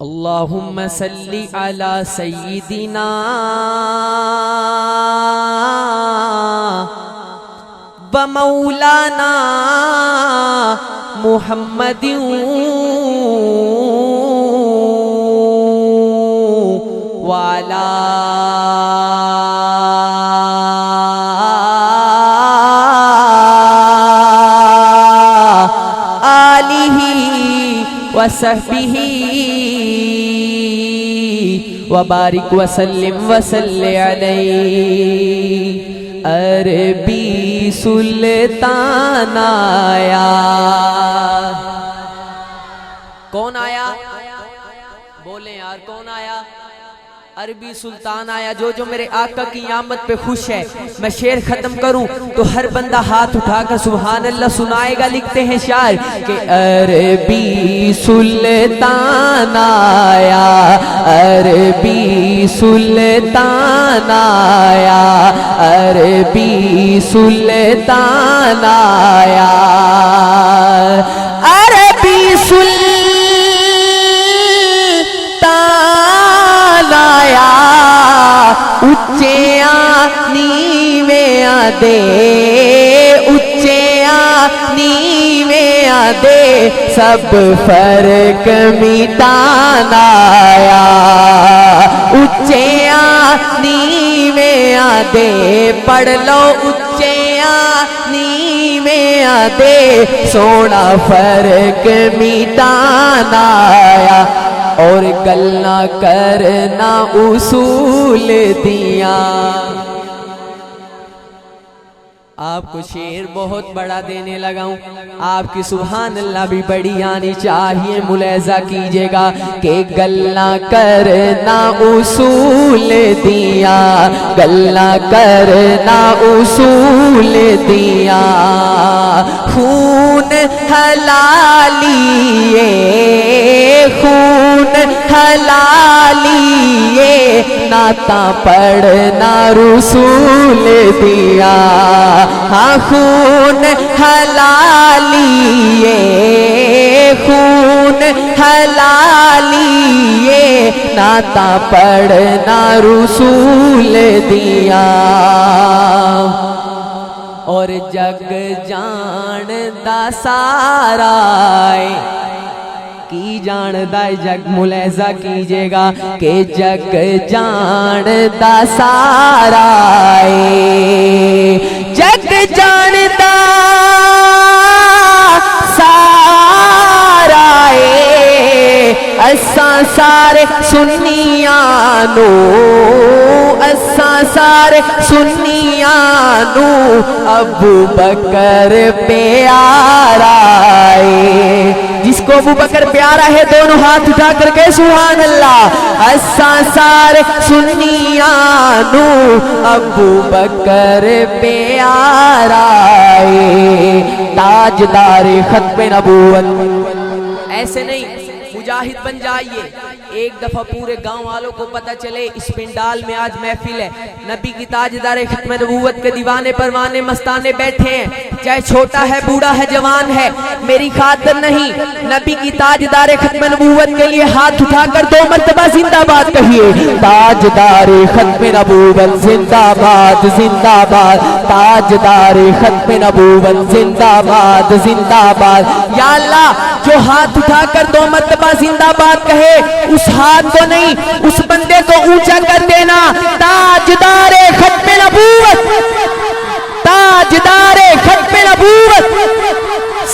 اللہم صلی علی سیدنا و مولانا محمد وعلی آلہ وصحبہ وبارک وسلم وصلی علیہ۔ عربی سلطان آیا۔ کون آیا؟ بولیں یار، کون آیا؟ عربی سلطان آیا، جو میرے آقا کی آمد پہ خوش ہے۔ میں شعر ختم کروں تو ہر بندہ ہاتھ اٹھا کر سبحان اللہ سنائے گا۔ لکھتے ہیں شاعر کہ عربی سلطان آیا، عربی سلطان آیا، عربی سلطان آیا، عربی سلطان آیا، اچیاں نیویاں دے، اچیاں نیویاں دے، سب فرق مٹان آیا، اچیاں نیویاں دے، پڑھ لو اچیاں نیویاں دے، سونا فرق مٹان آیا، اور گلنا کرنا اصول دیا۔ آپ کو شعر بہت بڑا دینے لگا ہوں، آپ کی سبحان اللہ بھی بڑی آنی چاہیے۔ ملاحظہ کیجئے گا کہ گلنا کرنا اصول دیا، گلنا کرنا اصول دیا، خون حلالیے، خون حلالیے، نعتاں پڑھنا رسول دیا، ہاں خون حلالیے، خون حلالیے، نعتاں پڑھنا رسول دیا، اور جگ جاندا سارا کی جاندا جگ۔ ملاحظہ کیجئے گا کہ جگ جاندا سارا، جگ جاندا سارا، اساں سارے سنیاں نو، اساں سارے سنیاں نو ابو بکر پیارا ہے۔ جس کو ابو بکر پیارا ہے دونوں ہاتھ اٹھا کر کے سبحان اللہ۔ اساں سارے سنیاں نو ابو بکر پیارا ہے، تاجدار ختم نبوت۔ ایسے نہیں، مجاہد بن جائیے۔ ایک دفعہ پورے گاؤں والوں کو پتہ چلے اس پنڈال میں آج محفل ہے، نبی کی تاجدار ختم نبوت کے دیوانے پروانے مستانے بیٹھے ہیں، چاہے چھوٹا ہے بوڑھا ہے جوان ہے، میری خاطر نہیں، نبی کی تاجدار ختم نبوت کے لیے ہاتھ اٹھا کر 2 مرتبہ زندہ باد کہیے۔ تاجدار ختم نبوت زندہ باد، زندہ باد، تاجدار ختم نبوت زندہ باد، زندہ باد۔ یا اللہ جو ہاتھ اٹھا کر 2 مرتبہ زندہ باد کہے، اس ہاتھ کو نہیں، اس بندے کو اونچا کر دینا۔ تاجدار ختم نبوت، تاجدار ختم نبوت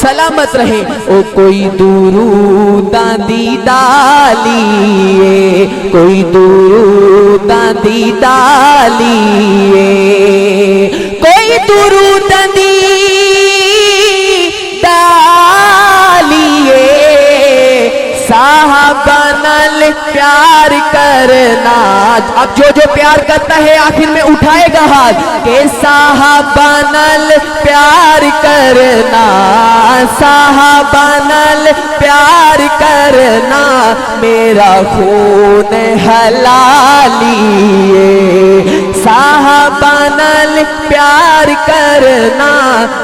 سلامت رہے۔ او کوئی دروداں دی ڈالیے، کوئی دروداں دی ڈالیے، کوئی دروداں دی ڈالیے، صحابہ نال پیار کرنا۔ اب جو پیار کرتا ہے آخر میں اٹھائے گا ہاتھ کہ صحابہ نال پیار کرنا، صحابہ نال پیار کرنا، میرا خون حلالیے، صحابہ نال پیار کرنا،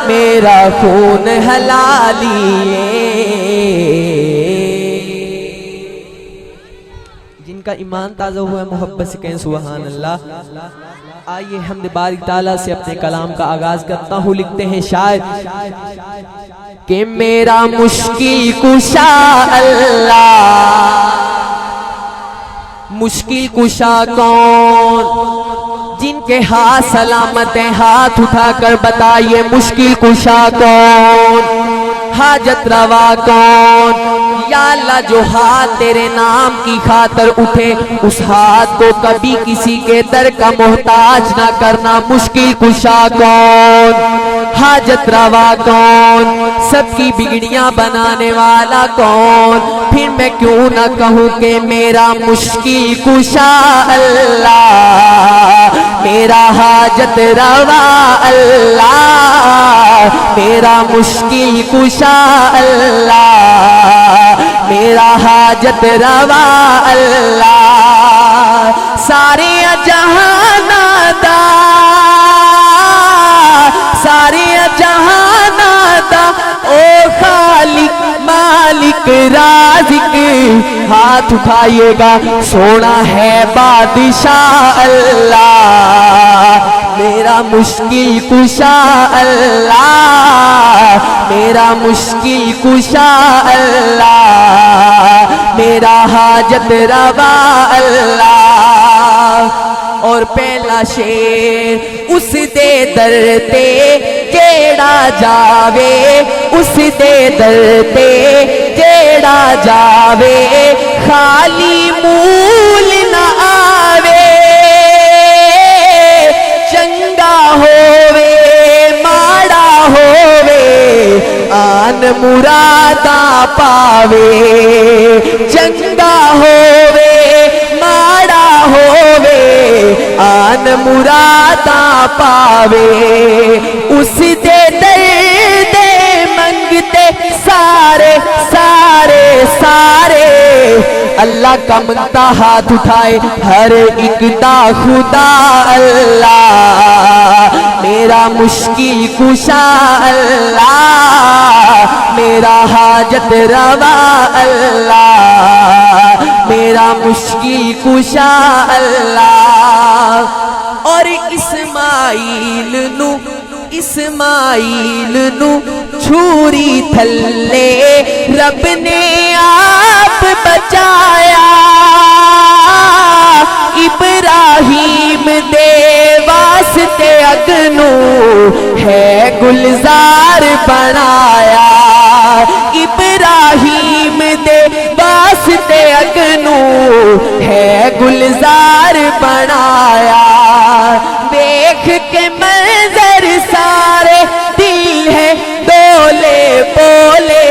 میرا خون حلالیے۔ جن کا ایمان تازہ ہوا ہے محبت سے کہیں سبحان اللہ۔ آئیے حمد باری تعالیٰ سے اپنے کلام کا آغاز کرتا ہوں۔ لکھتے ہیں شاعر کہ میرا مشکل کشا اللہ، مشکل کشا کون؟ جن کے ہاتھ سلامت ہیں ہاتھ اٹھا کر بتائیے مشکل کشا کون؟ حاجت روا کون؟ یا اللہ جو ہاتھ تیرے نام کی خاطر اٹھے اس ہاتھ کو کبھی کسی کے در کا محتاج نہ کرنا۔ مشکل کشا کون؟ حاجت روا کون؟ سب کی بگڑیاں بنانے والا کون؟ پھر میں کیوں نہ کہوں کہ میرا مشکل کشا اللہ، میرا حاجت روا اللہ، میرا مشکل کشا اللہ، میرا حاجت روا اللہ۔ سارے جہان دا، سارے جہان دا او خالق مالک رازق، ہاتھ اٹھائیے گا سونا ہے بادشاہ اللہ، میرا مشکل کشا اللہ، میرا مشکل کشا اللہ، میرا حاجت روا اللہ۔ اور پہلا شعر اس دے در تے جیڑا جاوے، اس دے در تے جیڑا جاوے، خالی مول نہ آوے، چنگا ہووے ماڑا ہووے، آن مراداں پاوے، چنگا ہووے ماڑا ہووے، آن مراداں پاوے، اس دے درد منگتے سارے سارے سارے، اللہ کا منگتا ہاتھ اٹھائے ہر ایک دا خدا اللہ، میرا مشکل کشا اللہ، میرا حاجت روا اللہ، میرا مشکل کشا اللہ۔ اور اسماعیل نو چھوری تھلے رب نے آپ بچایا، ابراہیم دے واسطے اگنو ہے گلزار بنایا، ابراہیم دے واسطے اگنو ہے گلزار بنایا، دیکھ کے منظر سارے دل ہے ڈولے بولے،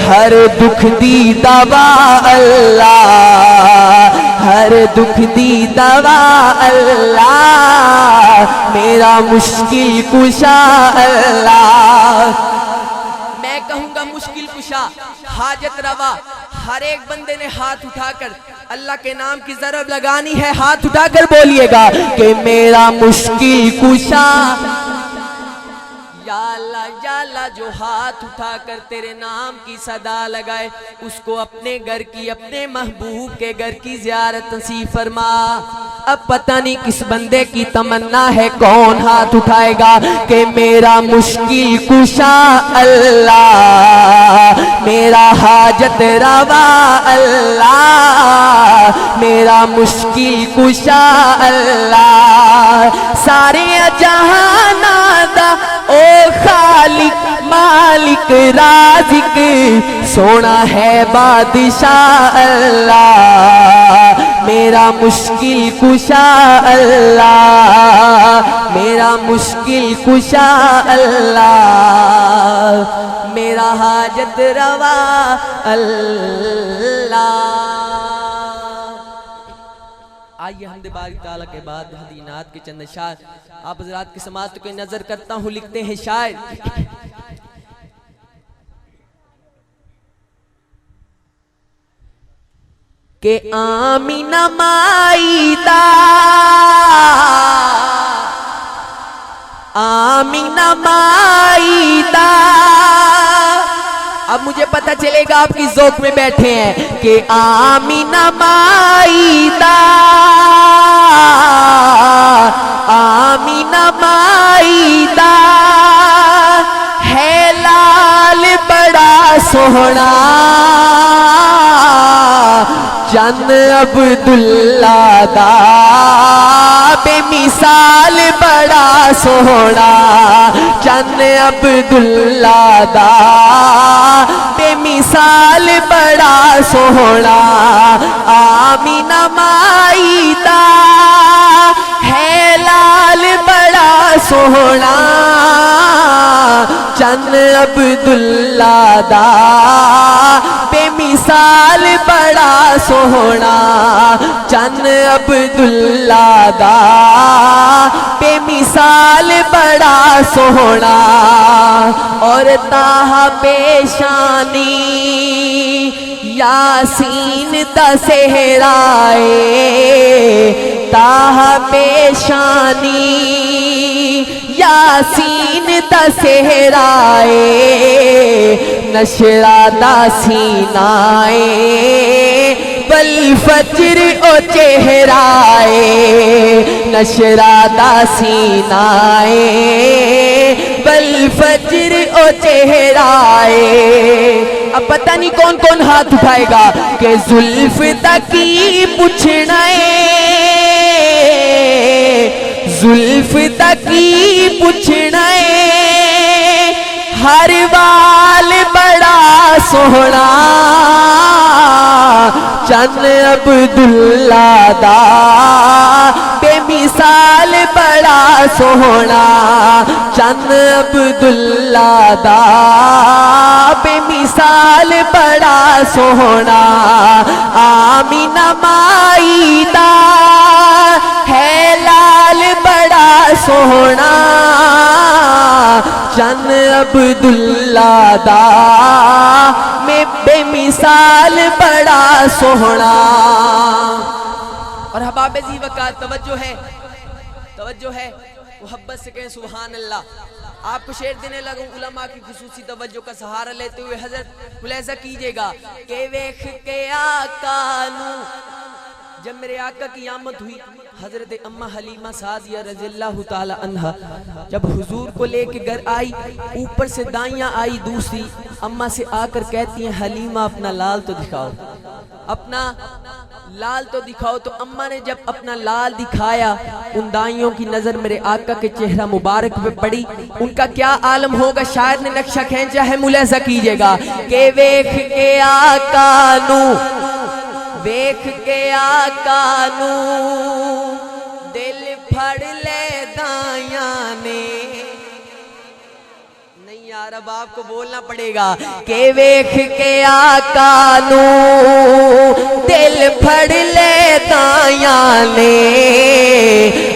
ہر دکھ دی دوا اللہ، ہر دکھ دی دوا اللہ، میرا مشکل کشا اللہ۔ میں کہوں گا مشکل کشا حاجت روا، ہر ایک بندے نے ہاتھ اٹھا کر اللہ کے نام کی ضرب لگانی ہے، ہاتھ اٹھا کر بولیے گا کہ میرا مشکل کشا یا اللہ جو ہاتھ اٹھا کر تیرے نام کی صدا لگائے اس کو اپنے گھر کی، اپنے محبوب کے گھر کی زیارت نصیب فرما۔ اب پتہ نہیں کس بندے کی تمنا ہے، کون ہاتھ اٹھائے گا کہ میرا مشکل کشا اللہ، میرا حاجت روا اللہ، میرا مشکل کشا اللہ۔ سارے جہان دا او خالق مالک رازق، سونا ہے بادشاہ اللہ، میرا مشکل کشا اللہ، میرا مشکل کشا اللہ، میرا حاجت روا اللہ۔ آئیے حمد باری تعالیٰ کے بعد حدینات کے چند اشعار آپ حضرات کی سماعت کو نظر کرتا ہوں۔ لکھتے ہیں شاعر کہ آمینہ مائی دا، آمینہ مائی دا اب مجھے پتہ چلے گا آپ کی ذوق میں بیٹھے ہیں کہ آمینہ مائدہ آمینہ مائدہ ہے لال بڑا سوہنا چند عبداللہ دا بے مثال بڑا سوہنا چند عبداللہ دا بے مثال بڑا سوہنا آمینہ مائدہ ہے لال بڑا سوہنا چند عبداللہ دا بے مثال بڑا سوہنا چند عبداللہ دا بے مثال بڑا سوہنا اور تاہا پیشانی یاسین دا صحرائے تاہا پیشانی یاسین دا صحرائے نشرہ دا سینائے بالفجر او چہرائے نشرہ دا سینائے بالفجر او چہرائے اب پتہ نہیں کون کون ہاتھ اٹھائے گا کہ زلف تکی پوچھنائے زلف تکی پوچھنائے ہر وال بڑا سوہنا چند عبداللہ دا بے مثال بڑا سوہنا چند عبداللہ دا بے مثال بڑا سوہنا آمینہ مائدہ ہے لال بڑا سوہنا چند عبداللہ دا میں بے مثال بڑا سوہنا اور حباب ذی وقار توجہ ہے محبت سے کہیں سبحان اللہ آپ کو شعر دینے لگوں علماء کی خصوصی توجہ کا سہارا لیتے ہوئے حضرت ملاحظہ کیجئے گا کہ ویکھ کے آقا نو جب میرے آقا کی آمد ہوئی حضرت امہ حلیمہ سعدیہ رضی اللہ تعالی عنہ جب حضور کو لے کے گھر آئی اوپر سے دائیاں آئی دوسری امہ سے آ کر کہتی ہیں حلیمہ اپنا لال تو دکھاؤ اپنا لال تو دکھاؤ تو امہ نے جب اپنا لال دکھایا ان دائیوں کی نظر میرے آقا کے چہرہ مبارک پہ پڑی ان کا کیا عالم ہوگا شاعر نے نقشہ کھینچا ہے ملاحظہ کیجئے گا کہ ویکھ کے آقا نو ویکھ کے آقا نو دل پھڑ لے دائیاں نے نہیں یار اب آپ کو بولنا پڑے گا کہ ویکھ کے آقا نو دل پھڑ لے دائیاں نے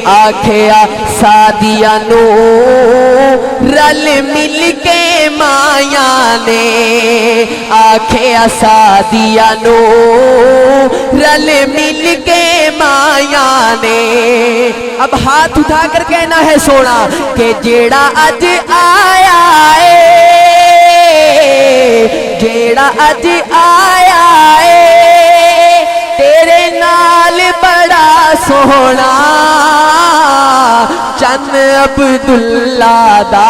آکھیا سعدیہ نو رل مل کے مایاں نے آکھیا سعدیہ نو رل مل کے مایاں نے اب ہاتھ اٹھا کر کہنا ہے سونا کہ جیڑا اج آیا ہے جیڑا اج آیا ہے تیرے نال بڑا سونا چند عبداللہ دا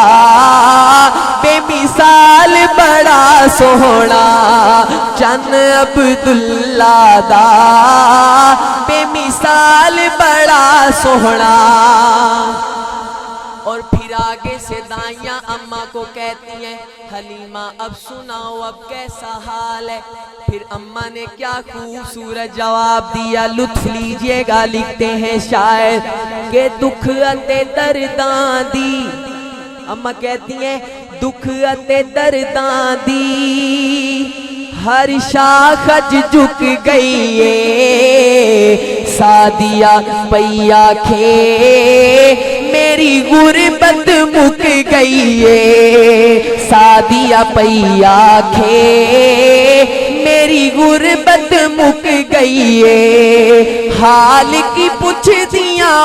بے مثال بڑا سونا چند عبداللہ دا بے مثال بڑا سونا اور پھر آگے سے دائیاں اماں کو کہتی ہیں حلیمہ اب سناؤ اب کیسا حال ہے پھر اماں نے کیا خوبصورت جواب دیا لطف لیجئے گا لکھتے ہیں شاعر کہ دکھ اتے درداں دی اماں کہتی ہیں دکھ اتے درداں دی ہر شاخ اج جھک گئی ہے سعدیہ پیا کھے میری غربت مک گئی ہے سعدیہ پیا کھے میری غربت مک گئی ہے حال کی پوچھ دیاں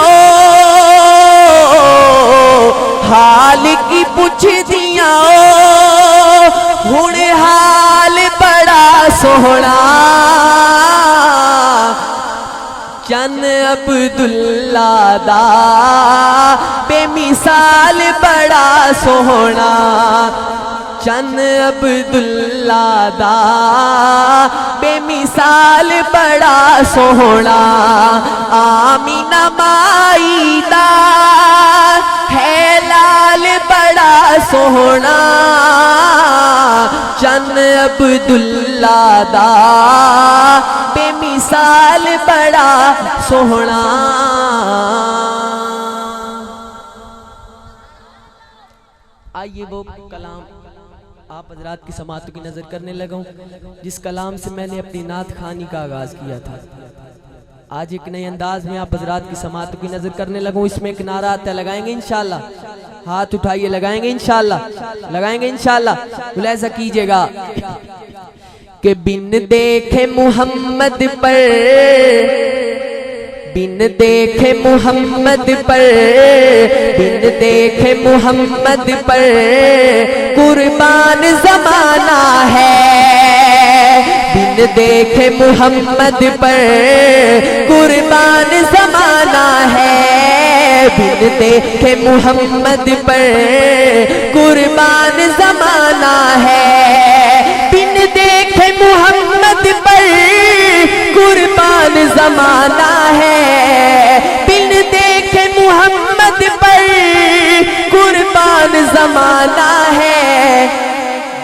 حال کی پوچھ دیاں ہن سوہنا چن عبداللہ دا بے مثال بڑا سوہنا چن عبداللہ دا بے مثال بڑا سوہنا آمینہ مائی دا ہے لال بڑا سوہنا چن عبداللہ دا بے مثال بڑا سوہنا آئیے وہ کلام آپ حضرات کی سماعتوں کی نظر کرنے لگا ہوں جس کلام سے میں نے اپنی نعت خوانی کا آغاز کیا تھا آج ایک نئے انداز میں آپ حضرات کی سماعتوں کی نظر کرنے لگا ہوں اس میں ایک نعرہ آتا ہے لگائیں گے انشاءاللہ ہاتھ اٹھائیے لگائیں گے انشاءاللہ ملاحظہ کیجئے گا کہ بن دیکھے محمد پر بن دیکھے محمد پر بن دیکھے محمد پر قربان زمانہ ہے بن دیکھے محمد پر قربان زمانہ ہے بن دیکھے محمد پر قربان زمانہ ہے بن دیکھے محمد پر قربان زمانہ ہے بن دیکھے محمد پر قربان زمانہ ہے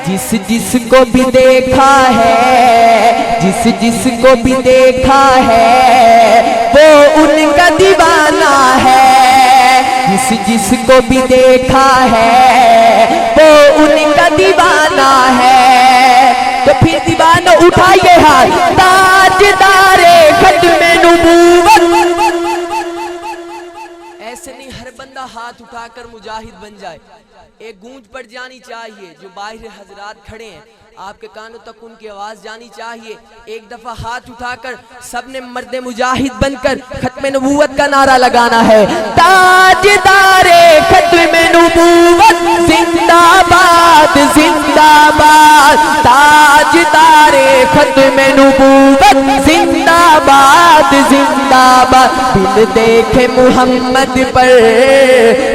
جس جس کو بھی دیکھا ہے جس کو بھی دیکھا ہے وہ ان کا دیوانہ ہے جس کو بھی دیکھا ہے وہ ان کا دیوانہ ہے تو پھر دیوانہ اٹھائیے ہاتھ تاجدار ختم نبوت ایسے نہیں ہر بندہ ہاتھ اٹھا کر مجاہد بن جائے ایک گونج پڑ جانی چاہیے جو باہر حضرات کھڑے ہیں آپ کے کانوں تک ان کی آواز جانی چاہیے ایک دفعہ ہاتھ اٹھا کر سب نے مرد مجاہد بن کر ختم نبوت کا نعرہ لگانا ہے تاجدار ختم نبوت زندہ باد تاجدار ختم نبوت زندہ باد بن دیکھے محمد پر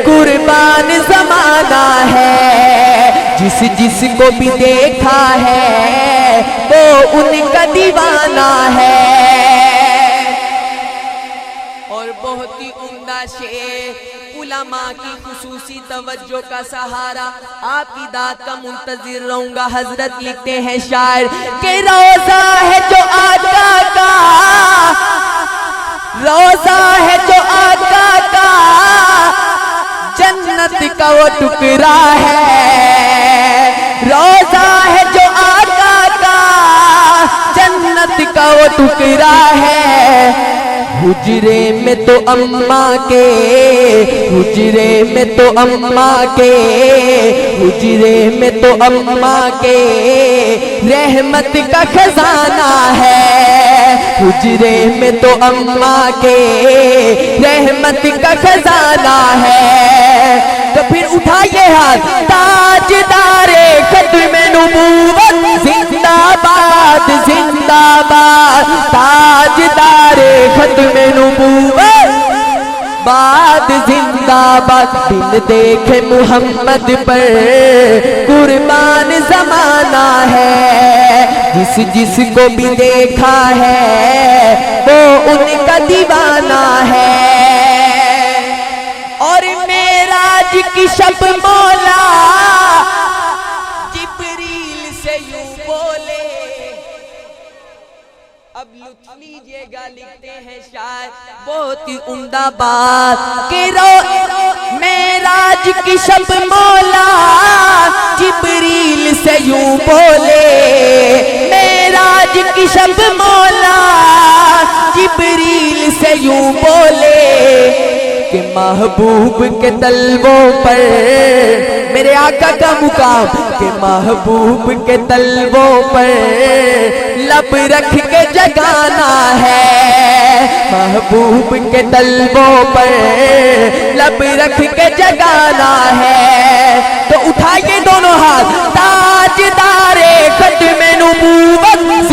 قربان زمانہ ہے جس کو بھی دیکھا ہے وہ ان کا دیوانہ ہے اور بہت ہی عمدہ شعر علماء کی خصوصی توجہ کا سہارا آپ کی داد کا منتظر رہوں گا حضرت لکھتے ہیں شاعر کہ روزہ ہے جو آقا کا روزہ ہے جو آقا کا جنت کا وہ ٹکڑا ہے روزہ ہے جو آقا کا جنت کا وہ ٹکڑا ہے حجرے میں تو اماں کے حجرے میں تو اماں کے حجرے میں تو اماں کے رحمت کا خزانہ ہے حجرے میں تو اماں کے رحمت کا خزانہ ہے تو پھر اٹھائیے ہاتھ تاجدار ختم نبوت زندہ باد تاجدار ختم نبوت باد زندہ باد بن دیکھے محمد پر قربان زمانہ ہے جس کو بھی دیکھا ہے وہ ان کا دیوانہ ہے اور معراج کی شب مولا جبریل سے یوں بولے اب لطف لیجئے گا لکھتے ہیں شاعر بہت ہی عمدہ بات کہ معراج کی شب مولا جبریل سے یوں بولے معراج کی شب مولا جبریل سے یوں بولے کہ محبوب کے طلبوں پر میرے آقا کا مقام کہ محبوب کے طلبوں پر لب رکھ کے جگانا ہے محبوب کے طلبوں پر لب رکھ کے جگانا ہے تو اٹھائیے دونوں ہاتھ تاجدار ختم نبوت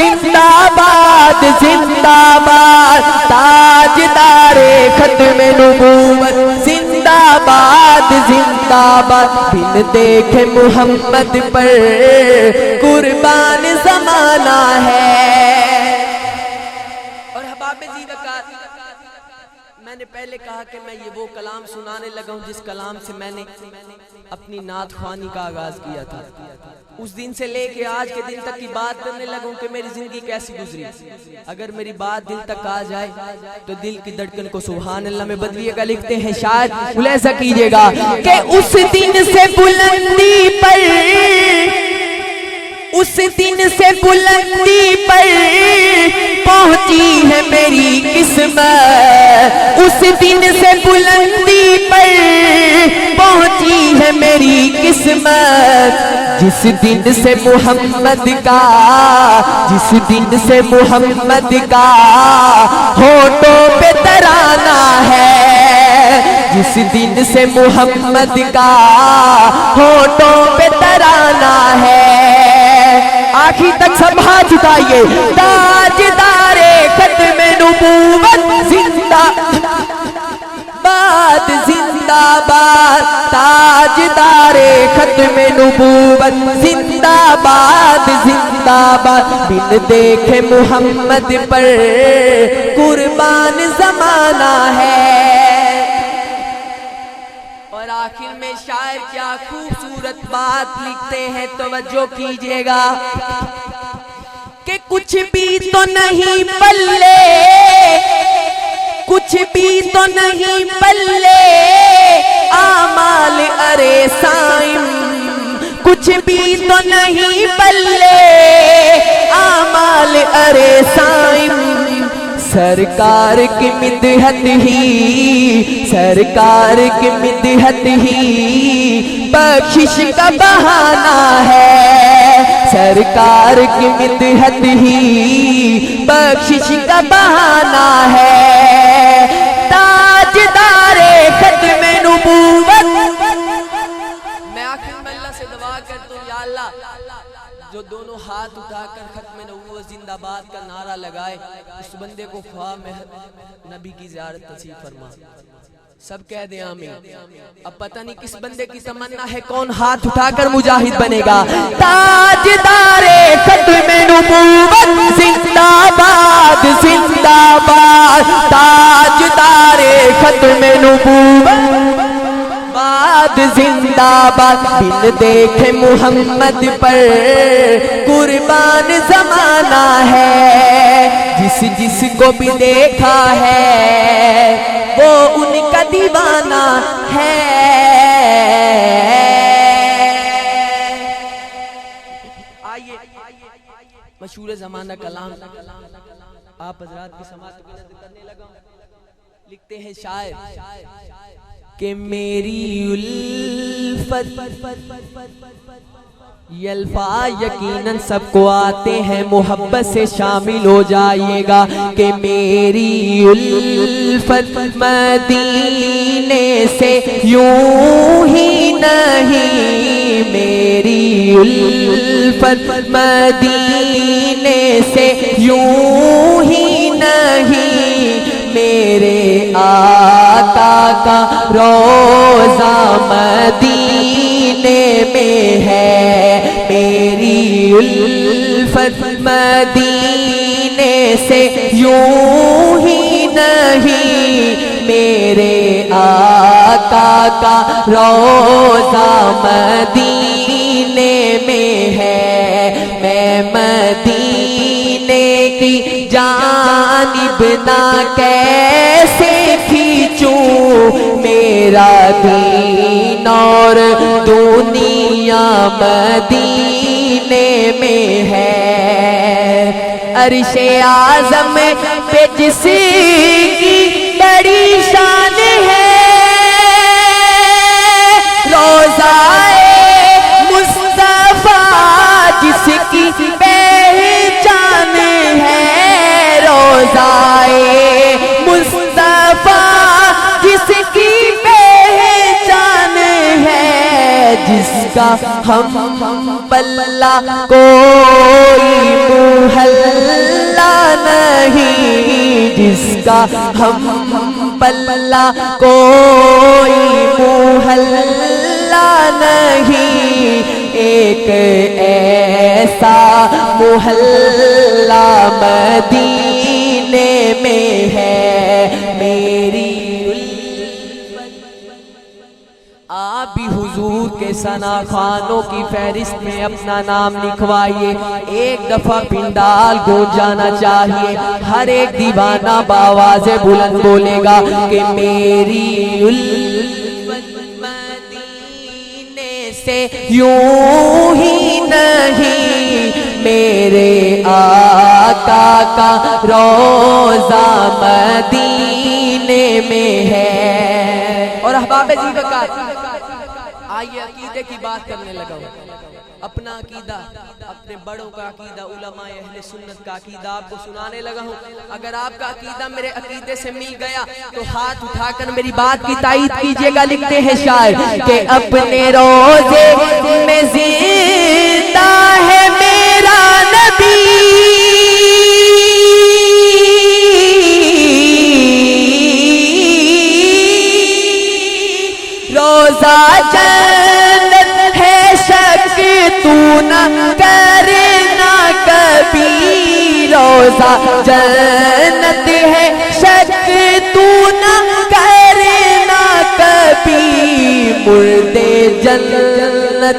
زندہ باد تاجدار ختم نبوت زندہ باد زندہ باد بن دیکھے محمد پر قربان زمانہ ہے۔ اور حباب زیوکات میں نے پہلے کہا کہ میں یہ وہ کلام سنانے لگا ہوں جس کلام سے میں نے اپنی نعت خوانی کا آغاز کیا تھا۔ اس دن سے لے کے آج کے دن تک کی بات کرنے لگا ہوں کہ میری زندگی کیسی گزری۔ اگر میری بات دل تک آ جائے تو دل کی دھڑکن کو سبحان اللہ میں بدلیے گا۔ لکھتے ہیں شاید ایسا کیجئے گا کہ اس دن سے بلندی پر اس دن سے بلندی پر پہنچی ہے میری قسمت، اس دن سے بلندی پر پہنچی ہے میری قسمت، جس دن سے محمد کا جس دن سے محمد کا ہونٹوں پہ ترانہ ہے، جس دن سے محمد کا ہونٹوں پہ ترانہ ہے۔ آخری تک سب ہاتھ اٹھائیے۔ تاجدار ختم نبوت زندہ باد زندہ باد تاجدار ختم نبوت زندہ باد زندہ باد بن دیکھے محمد پر قربان زمانہ ہے۔ اور آخر میں شاعر کیا خوبصورت بات لکھتے ہیں، توجہ کیجئے گا کہ کچھ بھی تو نہیں پلے کچھ بھی تو نہیں پلے آمال ارے سائم، کچھ بھی تو نہیں پلے آمال ارے سائم، سرکار کی مدحت ہی سرکار کی مدحت ہی بخشش کا بہانہ ہے، سرکار کی مدحت ہی بخشش کا بہانہ ہے۔ تاجدار ختم نبوت میں آخر میں اللہ سے دعا کرتا ہوں، یا اللہ جو دونوں ہاتھ اٹھا کر ختم نبوت زندہ باد کا نعرہ لگائے اس بندے کو خواہ میں نبی کی زیارت نصیب فرما۔ سب کہہ دیں آمین۔ اب پتہ نہیں کس بندے کی تمنا ہے کون ہاتھ اٹھا کر مجاہد بنے گا۔ تاجدار ختم نبوت زندہ باد زندہ باد تاجدار ختم نبوت باد زندہ باد بن دیکھے محمد پر قربان زمانہ ہے، جس جس کو بھی دیکھا ہے وہ ان کا دیوانہ ہے۔ آئیے مشہور زمانہ کلام آپ حضرات کی سماعت کو نظر کرنے لگا۔ لکھتے ہیں شاعر کہ میری الفت یہ الفاظ یقیناً سب کو آتے ہیں، محبت سے شامل ہو جائیے گا کہ میری الفت مدینے سے یوں ہی نہیں، میری الفت مدینے سے یوں ہی نہیں، میرے آقا کا روزہ مدینے میں ہے، میری الفت مدینے سے یوں ہی نہیں، میرے آقا کا روزہ مدینے میں ہے، میں مدینے کی جانب نہ کیسے کھینچوں، میرا دین اور دنیا مدینے میں ہے، عرش اعظم پہ جس کی بڑی شان ہے، روضہ مصطفیٰ جس کی پہچان ہے، روضہ مصطفیٰ جس کی پہچان ہے، جس کا ہم پلہ کوئی محلہ نہیں، جس کا ہم پلہ کوئی محلہ نہیں، ایک ایسا محلہ مدینے میں ہے میری آپ بھی حضور کے ثنا خوانوں کی فہرست میں اپنا نام لکھوائیے، ایک دفعہ پنڈال گونج جانا چاہیے، ہر ایک دیوانہ باواز بلند بولے گا کہ میری الفت مدینے سے یوں ہی نہیں، میرے آقا کا روضہ مدینے میں ہے۔ اور احباب جی وقت آئیے عقیدے کی بات کرنے لگا ہوں، اپنا عقیدہ، اپنے بڑوں کا عقیدہ، علماء اہل سنت کا عقیدہ آپ کو سنانے لگا ہوں۔ اگر آپ کا عقیدہ میرے عقیدے سے مل گیا تو ہاتھ اٹھا کر میری بات کی تائید کیجئے گا۔ لکھتے ہیں شاعر کہ اپنے روزے میں زندہ ہے میرا نبی، روزہ جنت ہے شک تو نہ کرنا کبھی، روزہ جنت ہے شک تو نہ کرنا کبھی، مردے جنت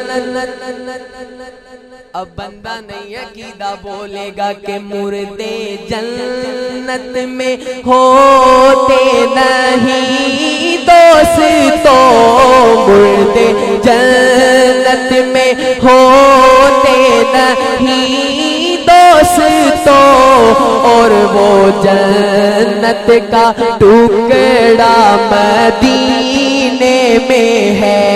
اب بندہ نہیں عقیدہ بولے گا کہ مردے جنت میں ہوتے نہیں دوستو، مردے جنت میں ہوتے نہیں دوستو، اور وہ جنت کا ٹکڑا مدینے میں ہے،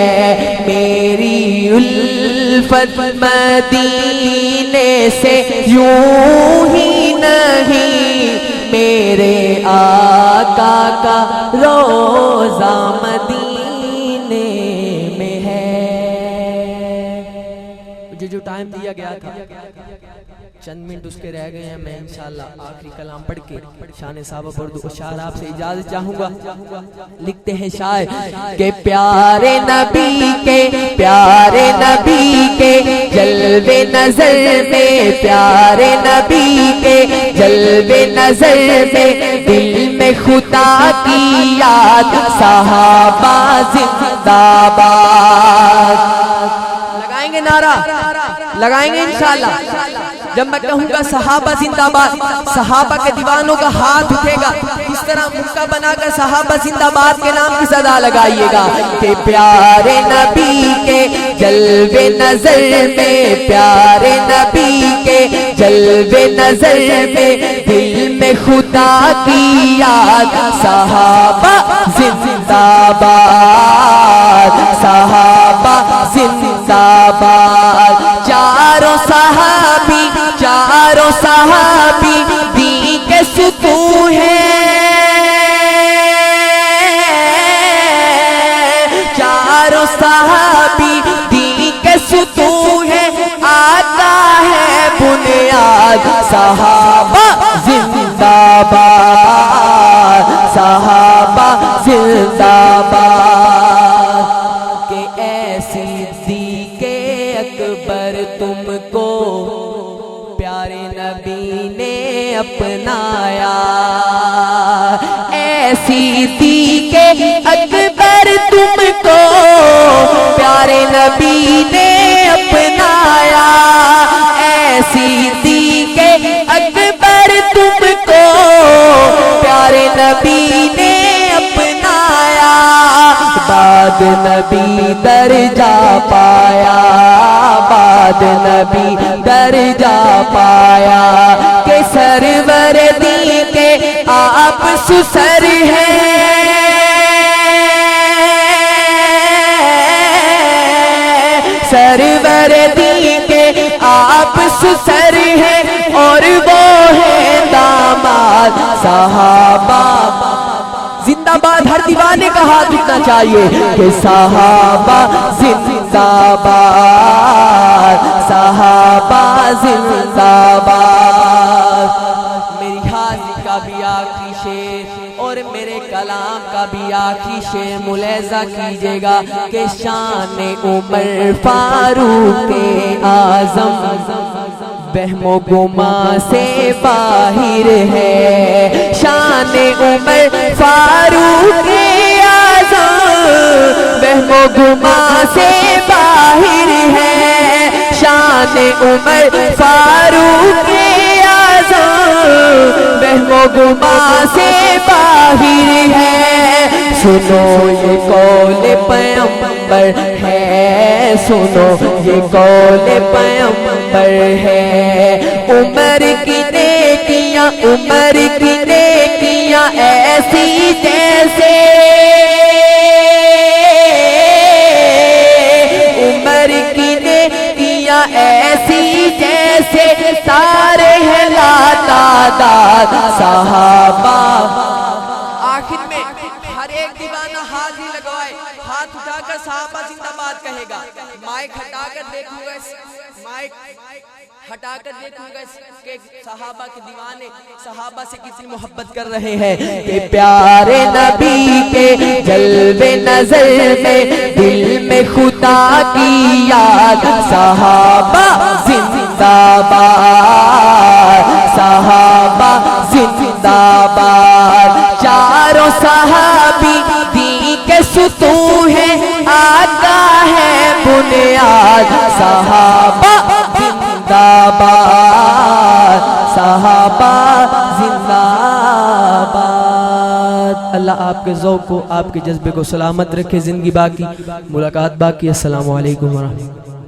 میری الفت مدینے سے یوں ہی نہیں، میرے آقا کا روضہ مدینے میں ہے۔ مجھے جو ٹائم دیا گیا تھا چند منٹ اس کے رہ گئے ہیں، میں انشاءاللہ آخری کلام پڑھ کے شان صحابہ پر دو اشعار آپ سے اجازت چاہوں گا۔ لکھتے ہیں شاعر کہ پیارے نبی کے جلوے نظر میں، پیارے نبی کے جلوے نظر میں، دل میں خدا کی یاد، صحابہ زندہ باد۔ لگائیں گے نعرہ، لگائیں گے انشاءاللہ۔ جب میں کہوں گا صحابہ زندہ باد، صحابہ کے دیوانوں کا ہاتھ اٹھے گا، اس طرح مکہ بنا کر صحابہ زندہ باد کے نام کی صدا لگائیے گا کہ پیارے نبی کے جلوے نظر میں، پیارے نبی کے جلوے نظر میں، دل میں خدا کی یاد، صحابہ زندہ باد، صحابہ زندہ باد۔ چاروں صحابی دین کے ستون ہیں، چاروں صحابی دین کے ستون ہیں، آقا ہے بنیاد، صحابہ زندہ باد، صحابہ زندہ باد۔ کہ ایسی صدیق اکبر تم کو پیارے نبی نے اپنایا، ایسی صدیق اکبر تم کو پیارے نبی نے اپنایا، ایسی صدیق اکبر تم کو پیارے نبی نے اپنایا، بعد نبی درجہ پایا، بعد نبی درجہ پایا، کہ سرور دی کے آپ سسر ہیں، سرور دی کے آپ سسر ہیں، اور وہ ہیں داماد، صحابہ زندہ باد ہر دیوانے کا ہاتھ اٹھنا چاہیے کہ صحابہ زندہ باد، صحابہ زندہ باد۔ میری حاضری کا بھی آخری شعر اور میرے کلام کا بھی آخری شعر ملاحظہ کیجئے گا کہ شان عمر فاروق اعظم وہم و گما سے باہر ہے، شان عمر فاروق اعظم وہم و گما سے باہر ہے، شان عمر فاروق اعظم وہم و گما سے باہر ہے۔ سنو یہ قول پیغمبر ہے، سنو یہ قول پیغمبر ہے، عمر کی نیکیاں، عمر کی نیکیاں ایسی جیسے، عمر کی نیکیاں ایسی جیسے تارے ہیں لاتعداد صحابہ۔ آخر میں ہر ایک دیوانہ حاضری لگوائے، ہاتھ اٹھا کر صحابہ زندہ باد کہے گا۔ مائک ہٹا کر دیکھوں گا، مائک ہٹا کر دیکھوں گا کہ صحابہ کے دیوانے صحابہ سے کتنی محبت کر رہے ہیں کہ پیارے نبی کے جلوے نظر میں دل میں خدا کی یاد، صحابہ زندہ باد، صحابہ زندہ باد۔ چاروں صحابی دین کے ستون ہیں، آقا ہے بنیاد، صحابہ زندہ باد، صحابہ زندہ باد۔ اللہ آپ کے ذوق کو، آپ کے جذبے کو سلامت رکھے، زندگی باقی، ملاقات باقی۔ السلام علیکم ورحمۃ اللہ۔